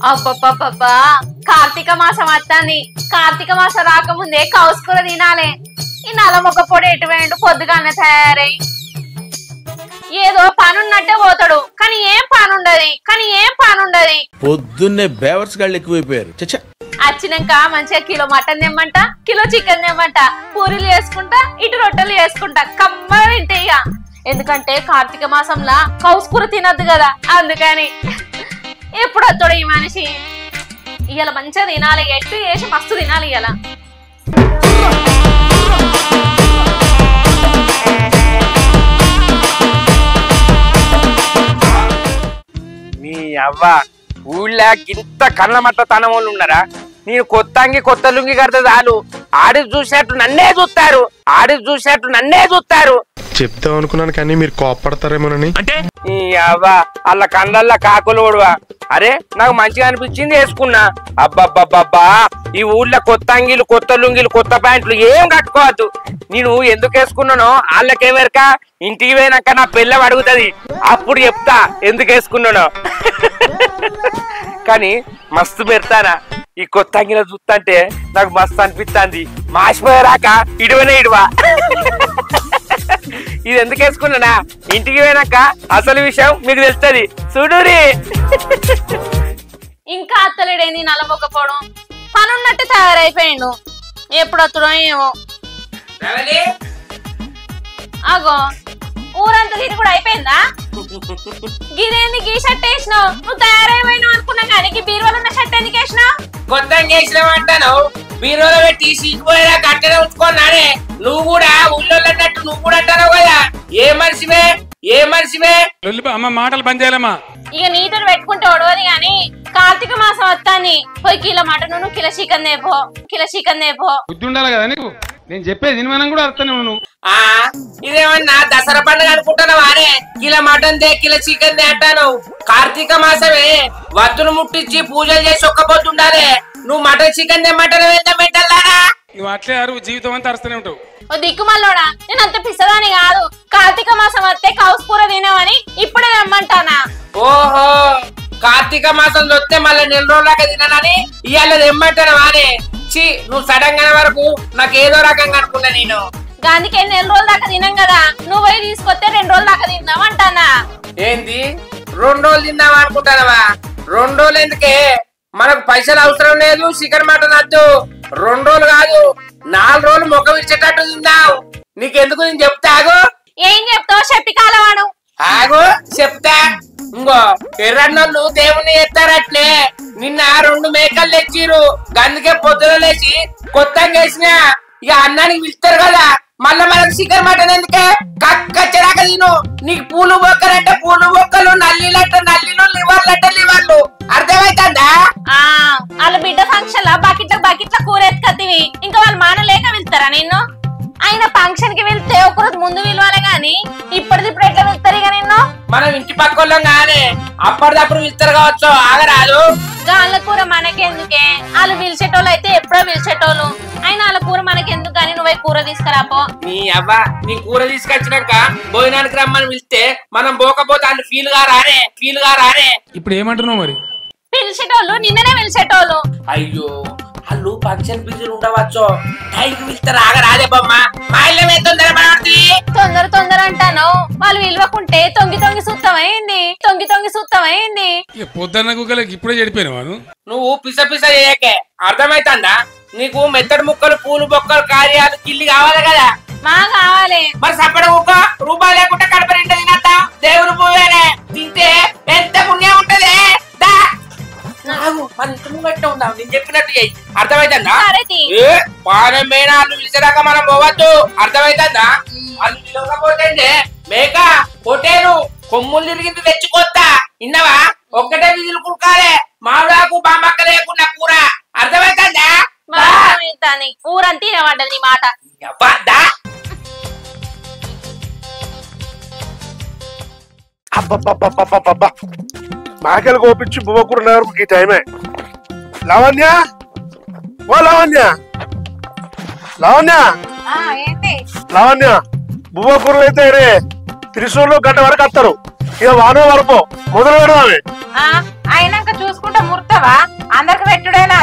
అబ్బబ్బబ్బబ్బా కార్తీక మాసం వస్తాంది. కార్తీక మాసం రాకముందే కౌసుకూర తినాలే. ఈ నల్లమొక్క పొడి ఎటు వేయండు పొద్దుగానే తయారై ఏదో పనున్నట్టే పోతాడు, కానీ ఏం పనుండది. పొద్దున్నే బేవర్స్ గాళ్ళు ఎక్కువైపోయారు. వచ్చినాక మంచిగా కిలో మటన్ తెమ్మంట, కిలో చికెన్ తెమ్మంట, పూరీలు చేసుకుంటా, ఇటు రొట్టెలు చేసుకుంటా, కమ్మగా తింటాయ్యా. ఎందుకంటే కార్తీక మాసంలా కౌసుకూర తినద్దు కదా, అందుకని. ఎప్పుడు వస్తాడు ఈ మనిషి? ఇవాళ మంచిగా తినాలి, ఎట్టు చేసి మస్తు తినాలి ఇవాళ. మీ అవ్వ ఊళ్ళో ఇంత కళ్ళమట్ల తనం వాళ్ళు ఉన్నారా? నేను కొత్త అంగి కొత్త లుంగి కడితే చాలు ఆడి చూసేట్టు నన్నే చూస్తారు. చెప్తాం అనుకున్నాను కానీ మీరు కోపడతారేమోనని. ఈ అవ్వ అల్ల కళ్ళల్లో కాకులు ఓడువా. అరే నాకు మంచిగా అనిపించింది వేసుకున్నా. అబ్బబ్బబ్బబ్బా ఈ ఊళ్ళో కొత్త అంగీలు కొత్త లుంగిలు కొత్త ప్యాంట్లు ఏం కట్టుకోవద్దు. నేను ఎందుకు వేసుకున్నానో వాళ్ళకేమెరక. ఇంటికి పోయినాక నా పిల్ల అడుగుతుంది, అప్పుడు చెప్తా ఎందుకు వేసుకున్నానో. కానీ మస్తు పెడతానా ఈ కొత్త అంగిలో చూస్తుంటే నాకు మస్తు అనిపిస్తుంది. మాసిపోయారాక ఇడువా. ఇది ఎందుకు వేసుకున్నానా ఇంటికి పోయినాక అసలు విషయం మీకు తెలుస్తుంది చూడురి. ఇంకా అత్తలేడేంది నల్లబొక్కపోవడం, పనున్నట్టు తయారైపోయిండు. ఎప్పుడు వస్తుడో ఏమో. అగో ఊరంతా తిరిగి కూడా అయిపోయిందా? గిదేంది గీ షర్ట్ వేసినావు? నువ్వు తయారైపోయినావు అనుకున్నా కానీ బీరువాలో ఉన్న షర్ట్ ఎందుకు వేసినావు? కొత్త వేసినావంటాను బీరోలో పెట్టి సీకిపోయేలా కట్టెనే ఉంచుకున్నానే. నువ్వు కూడా ఊళ్ళో అన్నట్టు నువ్వు కూడా అంటావు కదా. ఏ మనిషివే అమ్మ మాటలు బంద్ చేయాలమ్మా. ఇక నీతో పెట్టుకుంటే ఒడవది గాని కార్తీక మాసం వస్తాని పోయి కిలో మటన్ కిలో చికెన్ దేపో. బుద్ధి ఉండాలి కదా నీకు. నేను చెప్పేది మనం కూడా అర్థం నువ్వు. ఇదేమన్నా దసరా పండుగ అనుకుంటున్నావా? Kilo mutton they kilo chicken they అంటాను. కార్తీక మాసమే వత్తును ముట్టించి పూజలు చేసి ఒక్క పొద్దు ఉండాలి. నువ్వు మటన్ చికెన్ తెమ్మంటారా? నువ్వు అట్లే అరువు జీవితం అంతా అరుస్తూనే ఉంటావు. ఓ దిక్కుమల్లోడా, నేను అంత పిసదాని కాదు. కార్తీక మాసం వస్తే కౌసుకూర తినవని ఇప్పుడే తెమ్మంటానా? ఓహో కార్తీక మాసం వస్తే మళ్ళీ 2 రోజులాగా తినని ఇవాళ తెమ్మంటానా? నువ్వు సడన్ గా వరకు నాకు ఏదో రకంగా అనుకున్నా. నేను అందుకే 4 రోజుల దాకా తినం కదా, నువ్వు పోయి తీసుకొస్తే 2 రోజుల దాకా తిందామంటానా? ఏంది 2 రోజులు తిందాం అనుకుంటానవా? 2 రోజులు ఎందుకే? మనకు పైసలు అవసరం లేదు, చికెన్ మటన్ వద్దు. 2 రోజులు కాదు 4 రోజులు ముఖం ఇచ్చేటట్టు తిందాం. నీకెందుకు నేను చెప్తా. ఆగు. ఏం చెప్తావు? చెప్పి కాలవాడు. ఆగు చెప్తా. ఇంకో ఎర్రన్నోళ్ళు దేవుణ్ణి ఎత్తారట్లే. నిన్న 2 మేకలు తెచ్చిరు. అందుకే పొద్దున లేచి కొత్త వేసిన. ఇక అన్నానికి పిలుస్తారు కదా, మళ్ళా మనకు చికెన్ మటన్ ఎందుకే? కచ్చరాక తిను. నీకు పూలు బొక్కలంటే పూలు బొక్కలు, నల్లిలంటే నల్లిలు, లివర్లు. అర్థమైతుందా? వాళ్ళ బిడ్డ ఫంక్షన్ లా బకెట్ల కూర ఎత్తుకత్తివి. ఇంకా వాళ్ళు మానలేక వెళ్తారా నిన్ను? అయినా ఫంక్షన్ కి వెళ్తే ఒకరోజు ముందు విలువాలి గాని ఇప్పటిదిప్పుడు ఎట్లా వెళ్తారు ఇక నిన్ను? మనం ఇంటి పక్కలో కానీ అప్పటిదప్పుడు పిలుస్తారు కావచ్చు. ఆగరాదు. వాళ్ళ కూర మనకెందుకే? వాళ్ళు పిలిచేటోళ్ళు అయితే ఎప్పుడో పిలిచేటోళ్ళు. అయినా వాళ్ళ కూర మనకెందుకు కానీ నువ్వే కూర తీసుకురాపో. నీ అవ్వ నీ కూర తీసుకొచ్చినాక భోజనానికి రమ్మని పిలిస్తే మనం పోకపోతే వాళ్ళు ఫీల్ గా రారే. ఇప్పుడు ఏమంటున్నావు మరి? పిలిచేటోళ్ళు నిన్ననే పిలిచేటోళ్ళు. అయ్యో వాళ్ళు ఫంక్షన్ బిజీలు ఉండవచ్చు. టైంకి పిలుస్తారు. ఆగరాదే బొమ్మ. మా ఇల్లమే తొందర అంటాను. వాళ్ళు విలువకుంటే తొంగి సుత్తమైంది. పొద్దున్న గుగ్గలకి ఇప్పుడే చెడిపోయినావు. నువ్వు పిస చేయకే. అర్థమైతుందా? నీకు మెత్తడి ముక్కలు పూలు బొక్కలు కార్యాలు కిల్లి కావాలి కదా. మా కావాలి మరి సప్పడ ఊకో. రూపాయలు లేకుండా కడప నిండా తినద్దా? దేవుడు పువ్వేనే తింటే ఎంత పుణ్యం ఉంటది. నేను చెప్పినట్టు చెయ్యి. అర్థమైతుందా? పానం మేనాలు పిలిచేదాకా మనం పోవద్దు. అర్థమైతుందా? వాళ్ళు పిలవకపోతే మేక పొట్టేను కొమ్ములు తిరిగింది తెచ్చుకోత్తా. ఇన్నవా? ఒక్కటే విధులు కుడుకాలే. మామిడాకు బామక్క లేకుండా కూర. అర్థమైతుందా? ఊరంతా తినబడ్డది నీ మాట. అబ్బబ్బబ్బబ్బబ్బబ్బా మాకెళ్ళి కోపించి బువ్వకూర నగరకు ఈ టైమే. లావణ్య బువ్వకూరలు అయితే త్రిశూర్లో గంట వరకు వస్తారు. ఇక వానో వరపో మొదలు పెడదామే. అయినాక చూసుకుంటా ముర్త మర్చిపోతావా? అందరికి పెట్టుడేనా?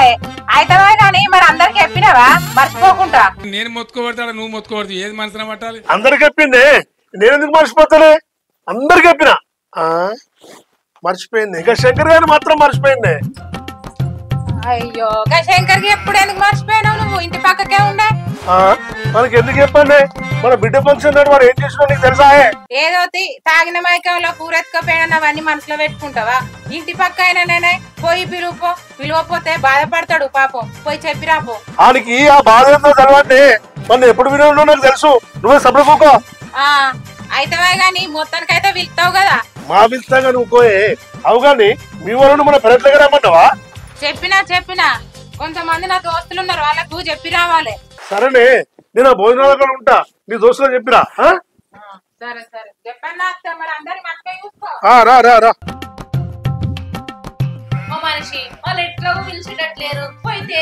అయితే కానీ మరి అందరికి చెప్పినావా? మర్చిపోకుండా. నేను మొత్తుకోబడతాడా నువ్వు మొత్తుకోబడుతు ఏది మనసున పట్టాలి? అందరికి చెప్పింది, నేను ఎందుకు మర్చిపోతానే? అందరికి చెప్పినా మర్చిపోయింది. ఇంకా శంకర్ గారిని మాత్రం మర్చిపోయింది. అయ్యో శంకర్కి ఎప్పుడు ఎందుకు మర్చిపోయినావు? నువ్వు ఇంటి పక్కకే ఉండే. మనకి ఎందుకు చెప్పండి? మన బిడ్డ ఫంక్షన్ నాడు వాడు ఏం చేసినా నీకు తెలుసా? ఏదో తాగిన మైకంలో కూరెత్తుకపోయినా అవన్నీ మనసులో పెట్టుకుంటావా? ఇంటి పక్క అయినా నేనే పోయి పిలువపోతే బాధపడతాడు పాపం. పోయి చెప్పిరాపో. ఆయనకి ఆ బాధ ఏందో తెలవండి. మన ఎప్పుడు వినో నాకు తెలుసు. నువ్వే సపరేకోకో. అయితే గాని మొత్తానికైతే పిలుస్తావు కదా? మా పిలుస్తాగా నువ్వు పోయే. అవు గాని మీ వాళ్ళను మన పెరట్ దగ్గర రమ్మంటావా? చెప్పినా కొంతమంది నా దోస్తులు ఉన్నారు, వాళ్ళకు చెప్పి రావాలి. సరేనే, నేను ఆ భోజనాల ఉంటా. నీ దోస్తులు చెప్పిరా. సరే సరే చెప్పండి. మరి అందరి మనకే చూసుకో. రా రా రా. ఓ మనిషి వాళ్ళు ఎట్లా పిలిచేటట్లేరు. పోయితే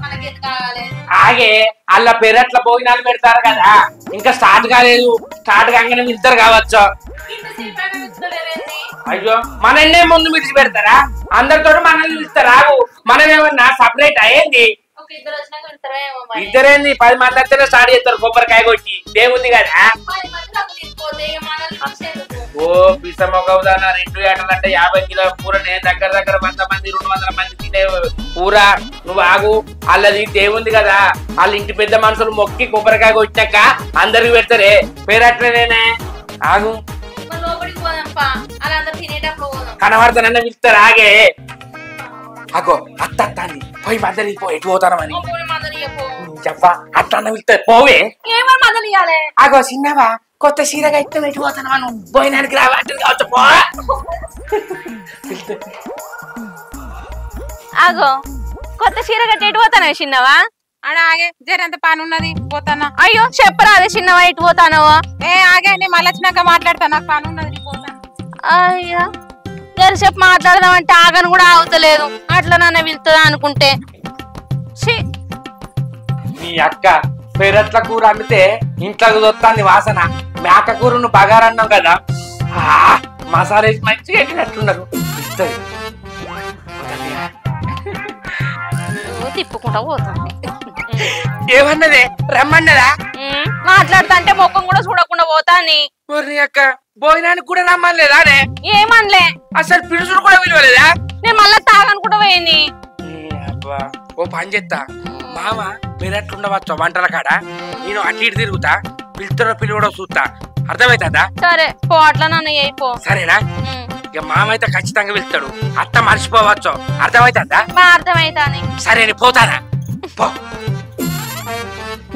మనకి ఎంత కావాలి? ఆగే అల్ల పెరట్ల భోజనాలు పెడతారు కదా, ఇంకా స్టార్ట్ కాలేదు. స్టార్ట్ కాగానే పిలుస్తారు కావచ్చు. అయ్యో మనన్నే ముందు విడిచి పెడతారా? అందరితో మనల్ని పిలుస్తారా? మనం ఏమన్నా సపరేట్ అయ్యింది? ఇద్దరేంది 10 మంది అంతా స్టార్ట్ చేస్తారు. కొబ్బరికాయ కొట్టి దేవుంది కదా. ఓ పిసమొకవుదాన 2 ఏటలంటే 50 కిలోల కూర. నేను దగ్గర 100 మంది 200 మంది తినే కూర. నువ్వు ఆగు, వాళ్ళది దేవుంది కదా. వాళ్ళ ఇంటి పెద్ద మనుషులు మొక్కి కొబ్బరికాయ కొట్టినాక అందరికి పెడతారే. పేరట్లేనే. ఆగు కనబడతానన్న పిలుస్తారు. ఆగే అగో అత్తాన్ని పోయి మద్దరి పో. ఎటు పోతానమని చెప్పా. అట్లా పిలుస్తారు. పోవే. అగో చిన్నవా కొత్త చీర కట్టిన ఎటు పోతాను మనం పోయినానికి రావాలంటే కావచ్చు. పో. అగో కొత్త చీర కట్టి ఎటు పోతానో చిన్నవా? ఆగే జరంత పని ఉన్నది పోతానా. అయ్యో చెప్పరా అదే చిన్నవా ఎటు పోతానో? ఆగే నేను మళ్ళీ వచ్చినాక మాట్లాడతా. నాకు పని ఉన్నది పోతాను. అయ్యా చెప్పు మాట్లాడదామంటే ఆగను కూడా ఆగుతలేదు. అట్లా నన్ను వెళ్తుందా అనుకుంటే. మీ అక్క పెరట్ల కూర అమ్మితే ఇంట్లోకి దొత్తాంది వాసన. మేక కూరను బగారన్నాం కదా, మసాలా వేసి మంచిగా ఎట్టినట్టున్నారు. తిప్పుకుంటా పోతుంది. ఏమన్నదే? రమ్మన్నదా? మాట్లాడుతా అంటే ముఖం కూడా చూడకుండా పోతాని. అక్క భోజనానికి కూడా రమ్మలేదా? ఏమనలే. అసలు పిలుచుడు కూడా విలువలేదా? నేను మళ్ళా తాగనుకుంటా పోయింది. ఓ పని చేస్తా, మామ మీరట్లుండవచ్చు వంటల కాడ. నేను అటు ఇటు తిరుగుతా, పిలుస్తారో పిలువడో చూస్తా. అర్థమైతుందా? సరే పో. అట్లా నన్ను అయిపో. సరేనా? ఇక మామ అయితే ఖచ్చితంగా వెళ్తాడు. అత్త మర్చిపోవచ్చు. అర్థమైతుందా? అర్థమైతాని. సరే నేను పోతానా?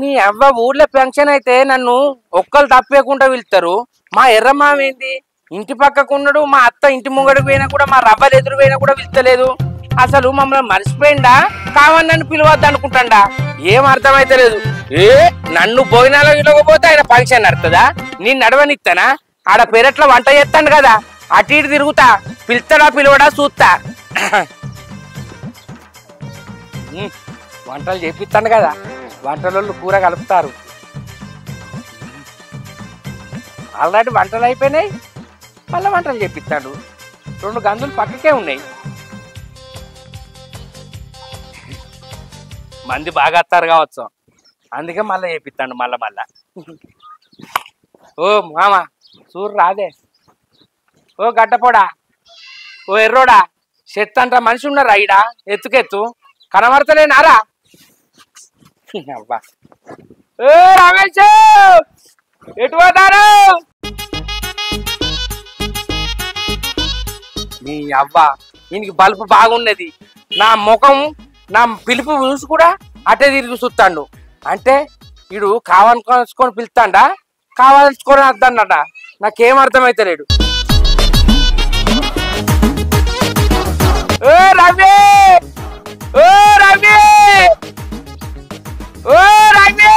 నీ అవ్వ ఊర్లో ఫంక్షన్ అయితే నన్ను ఒక్కరు తప్పేకుండా వెళ్తారు. మా ఎర్రమామ ఏంది ఇంటి పక్కకున్నాడు. మా అత్త ఇంటి ముంగడికి పోయినా కూడా, మా రవ్వలు ఎదురు పోయినా కూడా వెళ్తలేదు. అసలు మమ్మల్ని మర్చిపోయిందా? కావని నన్ను పిలవద్దు అనుకుంటాడా? ఏం అర్థమైతే లేదు. నన్ను భోజనాలు ఇవ్వకపోతే ఆయన ఫంక్షన్ నడుతుందా? నేను నడవనిస్తానా? ఆడ పెరట్ల వంట చేస్తాను కదా, అటు ఇటు తిరుగుతా. పిలుస్తాడా పిలవడా చూస్తా. వంటలు చేపిస్తాను కదా, వంటలు కూర కలుపుతారు. ఆల్రెడీ వంటలు అయిపోయినాయి, మళ్ళీ వంటలు చేపిస్తాడు. 2 గందులు పక్కకే ఉన్నాయి. మంది బాగా వస్తారు కావచ్చు, అందుకే మళ్ళీ చేపిస్తాడు. మళ్ళా ఓ మామ చూరు రాదే. ఓ గడ్డపోడా, ఓ ఎర్రోడా, చెత్త అంట మనిషి ఉన్నారా ఈడ? ఎత్తుకెత్తు కనబడతలేనారా? అబ్బా ఏ రమేష్ ఎటు పోతారు? నీ అబ్బా ఈయనకి బల్బు బాగున్నది. నా ముఖం నా పిలుపు చూసి కూడా అటే తిరిగి చూస్తాడు. అంటే వీడు కావాలనుకొని పిలుస్తాడా, కావాలనుకొని వద్దన్నట. నాకేం అర్థమైతలేడు. ఓ రవి, ఓ రవి, ఓ రవి.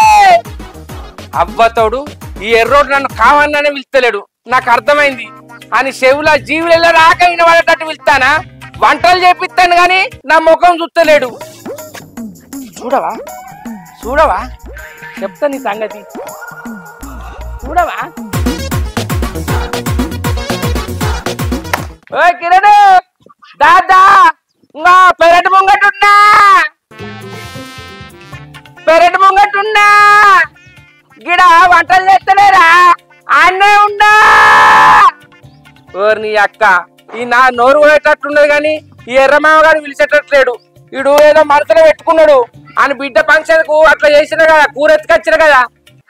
అవ్వతోడు ఈ ఎర్రోడు నన్ను కావాలనే పిలుస్తలేడు. నాకు అర్థమైంది. అని చెవుల జీవులలో రాక వినబడేటట్టు పిలుస్తానా? వంటలు చేపిస్తాను గాని నా ముఖం చూస్తలేడు. చూడవా చూడవా చెప్తా నీ సంగతి. చూడవా? ఓ కిరణ్ దాదా ముంగటున్నా పెరటి ముంగటున్నా గిడ వంటలు చేస్తలేరా అన్నే ఉండా ఓర్ని అక్క ఈ నా నోరు పోయేటట్లున్నది కానీ ఈ ఎర్రమామగాడు పిలిచేటట్లేడు వీడు ఏదో మనసులో పెట్టుకున్నాడు అని బిడ్డ ఫంక్షన్ కు అట్లా చేసిన కదా కూర ఎత్తుకొచ్చిన కదా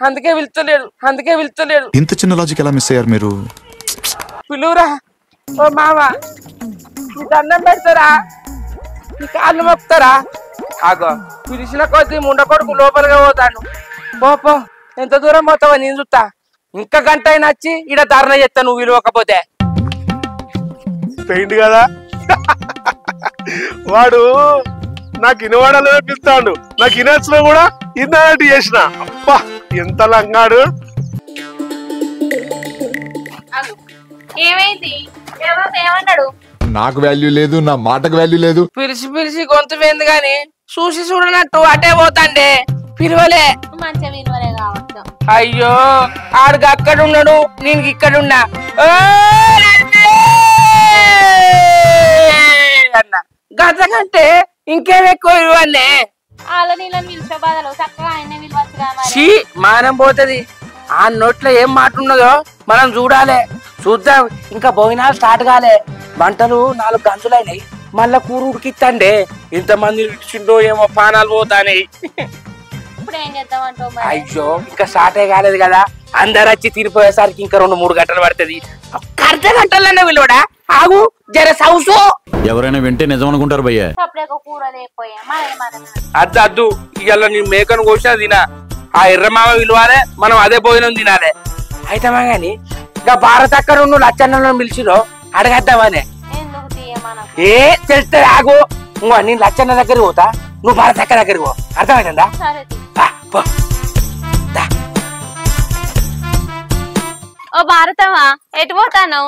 అందుకే పిలుస్తలేడు ఇంత చిన్న లాజిక్ ఎలా మిస్ అయ్యారు మీరు? పిలువురా ఓ మామ నీ దండం పెడతారా నీ కాళ్ళు మొక్కుతారా ఆగో పిలిచిన కొద్ది ముండ కొడుకు లోపలిగా పోతాను పో ఎంత దూరం పోతావా నేను చూస్తా ఇంకా గంట అయినా వచ్చి ఈడ ధర్నా చేస్తా నువ్వు విలువకపోతే పెయింట్ కదా వాడు నాకు ఇనవాడలో పిలుస్తాడు నాకు ఇనచ్చిన కూడా ఇన్నట్టు చేసిన అబ్బా ఎంత లంగాడు ఏమైంది ఏమన్నాడు నాకు వాల్యూ లేదు, నా మాటకు వాల్యూ లేదు. పిలిచి గొంతు పోయింది గాని చూసి చూడనట్టు అటే పోతాండే పిలువలే మంచిగా విలువలే కావచ్చు. అయ్యో ఆడికి అక్కడ ఉన్నాడు నేను ఇక్కడ ఉన్నా అన్న గత కంటే ఇంకేం ఎక్కువ ఇవ్వలే వాళ్ళ నీళ్ళని పిలిచే బాధలు చక్కగా ఆయన విలువచ్చు. చీ మానం పోతుంది ఆ నోట్లో ఏం మాట ఉన్నదో మనం చూడాలి చూద్దాం ఇంకా భోజనాలు స్టార్ట్ కాలే వంటలు 4 గంజులైనాయి మళ్ళా కూర ఉడికిత్తండే ఇంతమంది ఇచ్చిండో ఏమో పానాలు పోతాయి ఇప్పుడు ఏం చేద్దామంటావు మరి? అయ్యో ఇంకా స్టార్టే కాలేదు కదా అందరు వచ్చి తిరిగిపోయేసరికి ఇంకా 2-3 గంటలు పడుతుంది అర్ధ గంటలన్నా విలువడా ఆగు జర సౌసు ఎవరైనా వింటే నిజం అనుకుంటారు భయ్యా. అప్పుడే కూర లేకపోయా అద్దు ఇవాళ నీ మేకను కోసినా తినా ఆ ఎర్రమామ విలువాలే మనం అదే భోజనం తినాలే అయితమా గాని ఇంకా భారత్ అక్కడ నువ్వు లచ్చన్న పిలిచిరో అడగద్దామనే ఎందుకు తీయమనకు? ఏ తెలుస్తే ఆగు ఇంకో నేను లచ్చన్న దగ్గరికి పోతా నువ్వు భారత్ అక్క దగ్గరికి పో అర్థమైందా సరే తీ. ఓ భారతమా ఎటు పోతాను?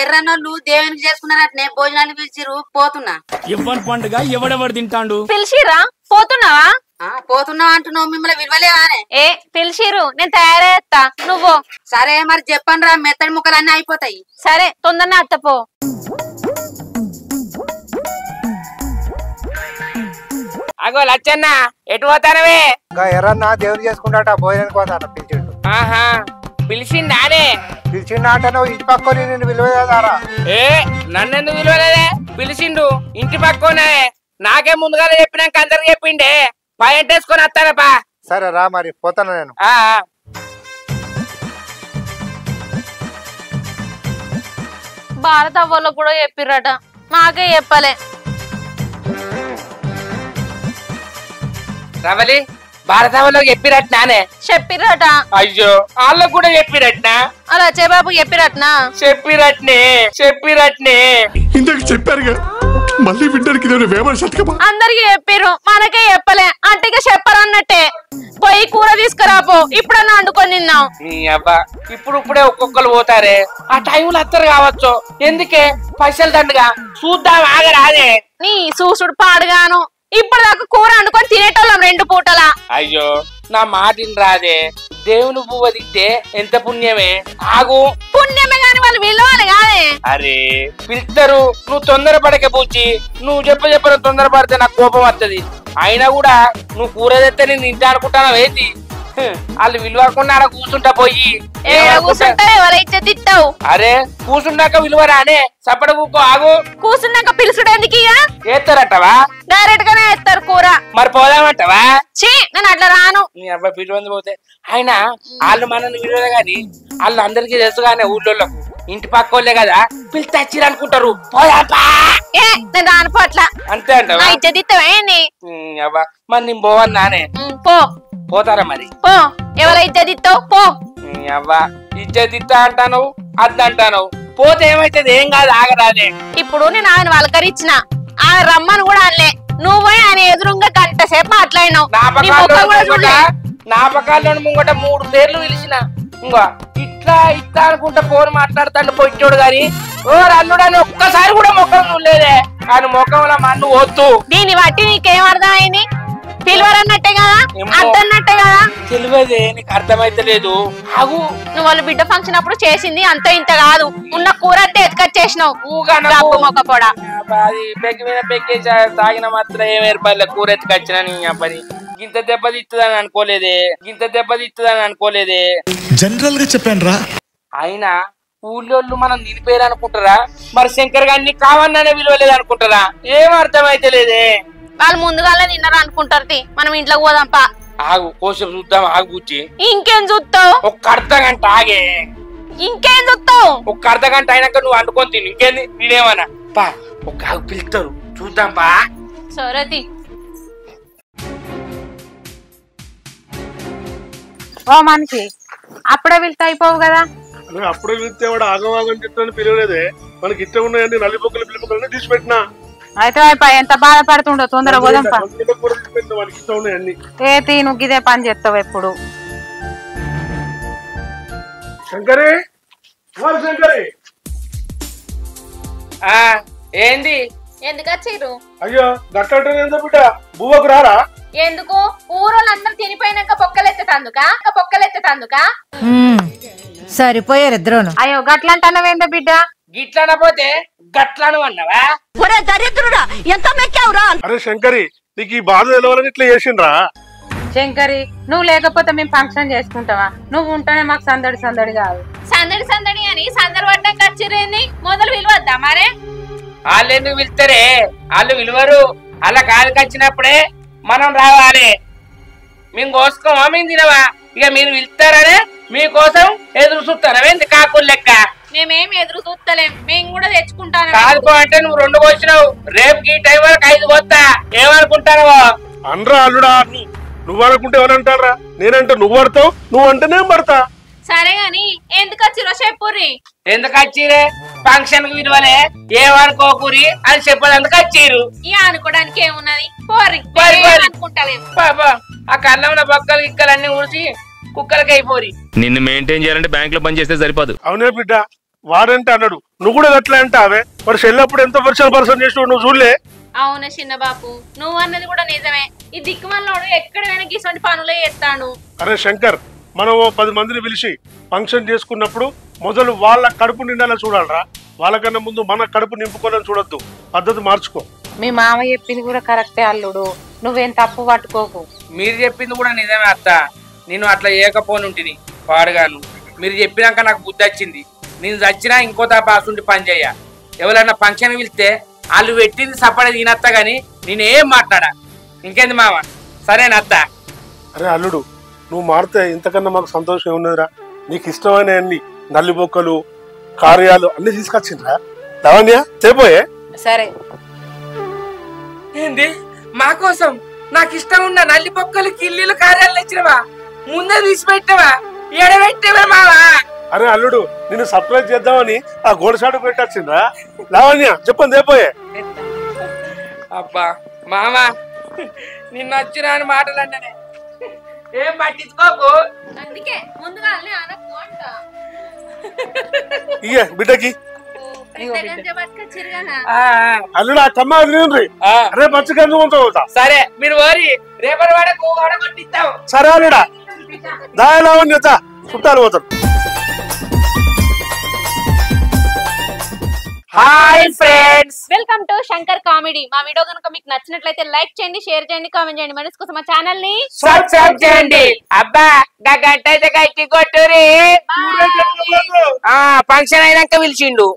ఎర్రనోళ్ళు దేవునికి చేసుకున్నారట్నే భోజనాలు పిలిచిరు పోతున్నా. ఇవ్వని పండుగ ఎవడెవడు తింటాడు? పిలిచిరా పోతున్నావా? పోతున్నావు అంటున్నావు మిమ్మల్ని విలువలేవానే? ఏ పిలిచిరు నేను తయారయ్యేస్తా నువ్వు. సరే మరి చెప్పండి రా మెత్తడి ముక్కలు అన్ని అయిపోతాయి. సరే తొందరనే అత్తపో. అగో లచ్చన్న ఎటు పోతానవే? ఎర్రన్నా దేవుని చేసుకుంటాట భోజనానికి పోతాట పిలిచిండు. ఆహా పిలిచిండానే? పిలిచిండు అంటే నువ్వు ఇంటి పక్కని నిన్ను విలువదారా? ఏ నన్నెందుకు విలువలేదే? పిలిచిండు ఇంటి పక్కనే నాకే ముందుగా చెప్పినాక అందరికి చెప్పిండే పాయింటేసుకొని వస్తానపా. సరే రా మరి పోతాను నేను. భారత అవ్వలో కూడా చెప్పిర్రట నాకే చెప్పలే. రవలి భారత వాళ్ళకి చెప్పిరట్నానే? చెప్పిర్రట. అయ్యో వాళ్ళకు కూడా చెప్పిరట్నా? అలా బాబు చెప్పిరట్నా? చెప్పిరట్నే ఇంతకు చెప్పారుగా మళ్ళీ వింటానికి అందరికి చెప్పిర్రు మనకే చెప్పలే అంటే చెప్పరన్నట్టే. పోయి కూర తీసుకురాపో ఇప్పుడన్నా వండుకొని తిన్నాం. అబ్బా ఇప్పుడే ఒక్కొక్కరు పోతారే ఆ టైంలో అత్తరు కావచ్చు ఎందుకే పైసలు దండగా చూద్దాం ఆగరాదే. నీ చూసుడు పాడుగాను ఇప్పటిదాకా కూర వండుకొని తినేటోళ్ళం 2 పూటలా. అయ్యో నా మాటిని రాదే దేవుని పువ్వు తింటే ఎంత పుణ్యమే. ఆగు పుణ్యమే గాని వాళ్ళు విలువాలి కాదే. అరే పిలుస్తారు నువ్వు తొందరపడకే పూచి నువ్వు చెప్పను తొందరపడితే నాకు కోపం వస్తుంది. అయినా కూడా నువ్వు కూర తెస్తే నేను తింటా అనుకుంటాను ఏంటి? వాళ్ళు విలువకుండా అలా కూర్చుంటా పోయి తిట్టావు. అరే కూర్చున్నాక విలువరానే చప్పడ కూకో. ఆగు కూర్చున్నాక పిలుచుడేందుకు వేస్తారటవా? డైరెక్ట్ గానే వేస్తారు కూర. మరి పోదామంటవా? చీ నేను అట్లా రాను. నీ అబ్బాయి పిలువంది పోతే అయినా వాళ్ళు మనల్ని విలువలే గాని వాళ్ళు అందరికీ తెలుసు కానీ ఊళ్ళో ఇంటి పక్క వాళ్ళే కదా పిలిచి తెచ్చిరు అనుకుంటారు. పోదాపా నేను రాను పట్ల అంతే అంటవా? అబ్బా మరి నేను పోవాలి నానే. పోతారా మరి? పో ఎవరు ఇద్దరిస్తావు పో. అవ్వా ఇజ్జతిస్తా అంటాను అద్దంటాను పోతే ఏమైతుంది? ఏం కాదు ఆగరాదే. ఇప్పుడు నేను ఆయన వలకరిచ్చిన ఆమె రమ్మని కూడా అనలే. నువ్వు పోయి ఆయన ఎదురుగా గంట సేపు మాట్లాడినావు. నా పకాల్లో ముంగట 3 పేర్లు పిలిచిన ఇంకో ఇట్లా అనుకుంటా ఫోన్ మాట్లాడతాడు పొచ్చోడు గాని ఓ అల్లుడని ఒక్కసారి కూడా ముఖం చూడలేదే. ఆయన ముఖంలో మన్ను వద్దు. దీన్ని బట్టి నీకేం అర్థమైంది? పిలువరన్నట్టే కదా అద్దన్నట్టే కదా. తెలియదే నీకు అర్థమైతలేదు. ఆగు నువ్వు వాళ్ళ బిడ్డ ఫంక్షన్ అప్పుడు చేసింది అంత ఇంత కాదు. ఉన్న కూర అంతా ఎత్తుకొచ్చేసినావు మొక్కపోడా. అది పెగ్గి మీద పెగ్గేసి తాగిన మాత్రం ఏం ఏర్పడలే కూర ఎత్తుకొచ్చినా నీ అబ్బాయి గింత దెబ్బతిస్తుందని అనుకోలేదే జనరల్ గా చెప్పాను రా. అయినా ఊళ్ళోళ్ళు మనం నిలిపేరు అనుకుంటారా మరి శంకర్ గారిని కావన్నానే విలువలేదు అనుకుంటారా ఏం అర్థమైతే లేదే వాళ్ళు ముందుగానే నిన్నరు అనుకుంటారు మనం ఇంట్లోకి పోదాంపా ఆగు కోసం చూద్దాం ఆగు కూర్చి ఇంకేం చూస్తావు ఒక్క అర్ధ గంట ఆగే ఇంకేం చూస్తావు ఒక్క అర్ధ గంట అయినాక నువ్వు అనుకొని తిను ఇంకేంది నేనేమన్నా పా ఒక ఆగు పిలుస్తారు చూద్దాం పా సరేది ఓ మనిషి అప్పుడే వెళ్తే అయిపోవు కదా అప్పుడే వెళ్తే వాడు ఆగవాగని చెప్తాను పిలవలేదే మనకి ఇష్టం ఉన్నాయని నల్లి బొక్కలు పిల్లలు తీసి పెట్టినా అయితే అయిపోయి ఎంత బాధపడుతుండో తొందర పోదాంపా వాడికి ఇష్టం ఉన్నాయన్ని ఏ తీ నువ్వు ఇదే పని చేస్తావు ఎప్పుడు శంకరే శంకరే ఏంది ఎందుకు వచ్చిర్రు అయ్యో గట్ట బిడ్డ బువ్వకు రారా ఎందుకు ఊరోళ్ళందరూ తినిపోయినాక పొక్కలెత్తేతందుకా సరిపోయారు ఇద్దరును. అయ్యో గట్లంటున్నావేందో బిడ్డ గిట్లనపోతే గట్లను అన్నవా ఎంత మెక్కావురా. అరే శంకరి నీకు ఈ బాధ తెలవాలని ఇట్లా చేసిండ్రా శంకరి నువ్వు లేకపోతే మేము ఫంక్షన్ చేసుకుంటావా నువ్వు ఉంటేనే మాకు సందడి సందడి కాదు సందడి అని సందర్భంగా వచ్చిర్రేంది మొదలు విలువద్దా మరే వాళ్ళు ఎందుకు పిలుస్తారే వాళ్ళు విలువరు అలా కాలుకి వచ్చినప్పుడే మనం రావాలి మేము కోసుకోమా మేము తినవా ఇక మీరు పిలుస్తారనే మీకోసం ఎదురు చూస్తారా ఏంటి కాకులు లెక్క మేమేం ఎదురు చూస్తలేం మేము కూడా తెచ్చుకుంటాను కాదుకో అంటే నువ్వు 2 కోసినావు రేపుకి ఈ టైం వరకు 5 కోస్తా ఏమనుకుంటానో అనరా అల్లుడా నువ్వు అనుకుంటే ఎవరంటారా నేనంటే నువ్వు పడతావు నువ్వు అంటే నేను పడతా సరే గాని ఎందుకు వచ్చిరో చెప్పుర్రి ఎందుకు వచ్చిరే ఫంక్షన్ కి విలువలే ఏమనుకోకూరి అని చెప్పేందుకు వచ్చిర్రు ఇక అనుకోవడానికి ఏమున్నది పోర్రి అనుకుంటలేము ఆ కళ్ళంలో బొక్కలు గిక్కలన్నీ ఊసి కుక్కలకి అయిపోరి నిన్ను మెయింటైన్ చేయాలంటే బ్యాంక్ లో పని చేస్తే సరిపోదు. అవునే బిడ్డ వాడంటే అన్నాడు నువ్వు కూడా అట్లా అంటే అవే మరి చెల్లప్పుడు ఎంత పర్సన్ చేసినావు నువ్వు చూడలే అవును చిన్న బాపు నువ్వు అన్నది కూడా నిజమే ఈ దిక్కుమల్లోడు ఎక్కడైనా ఇటువంటి పనులే చేస్తాడు అరే శంకర్ మనం 10 మందిని పిలిచి ఫంక్షన్ చేసుకున్నప్పుడు మొదలు వాళ్ళ కడుపు నిండాలని చూడాలరా వాళ్ళకన్నా ముందు మన కడుపు నింపుకోవాలని చూడొద్దు పద్ధతి మార్చుకో మీ మామ చెప్పింది కూడా కరెక్టే అల్లుడు నువ్వేం తప్పు పట్టుకోకు మీరు చెప్పింది కూడా నిజమే అత్త నేను అట్లా చేయకపోనుంటిని పాడుగాను మీరు చెప్పినాక నాకు బుద్ధి వచ్చింది నేను చచ్చినా ఇంకో తాపాసుంటి పని చేయ ఎవరైనా ఫంక్షన్ పిలిస్తే వాళ్ళు పెట్టింది సపడే తినత్తా గాని నేనేం మాట్లాడా ఇంకేంది మామ సరేనత్త అరే అల్లుడు నువ్వు మారితే ఇంతకన్నా మాకు సంతోషం ఏమున్నదిరా నీకు ఇష్టమైన అన్ని నల్లి బొక్కలు కార్యాలు అన్ని తీసుకొచ్చిండ్రా లావణ్య తేపోయే సరే ఏంది మా కోసం నాకు ఇష్టం ఉన్న నల్లి బొక్కలు కిల్లీలు కార్యాలు తెచ్చినవా ముందే తీసి పెట్టవా ఎడబెట్టేవా మావా అరే అల్లుడు నిన్ను సర్ప్రైజ్ చేద్దామని ఆ గోడసాడు పెట్టొచ్చిండ్రా లావణ్య చెప్పండి తేపోయే అబ్బా మామా నిన్న వచ్చిన అని మాటలు అంటే ఏం పట్టించుకోకు అందుకే ముందుగా అనకు అంట ఇయ్యే బిడ్డకి చిరుగా అల్లుడు ఆ కమ్మ తినండి రేపు మంచి గంజు ఉంటా సరే మీరు ఓరి రేపటి వాడకు కొట్టిస్తాం సరే అల్లుడా దాయ లావణ్య చుట్టాలు పోతారు hi friends welcome to Shankar comedy మా వీడియో కనుక మీకు నచ్చినట్లయితే లైక్ చేయండి షేర్ చేయండి కామెంట్ చేయండి మనసు కోసం మా ఛానల్ ని సబ్స్క్రైబ్ చేయండి అబ్బా గంట అయితే గట్టి కొట్టురి ఫంక్షన్ అయినాక పిలిచిండు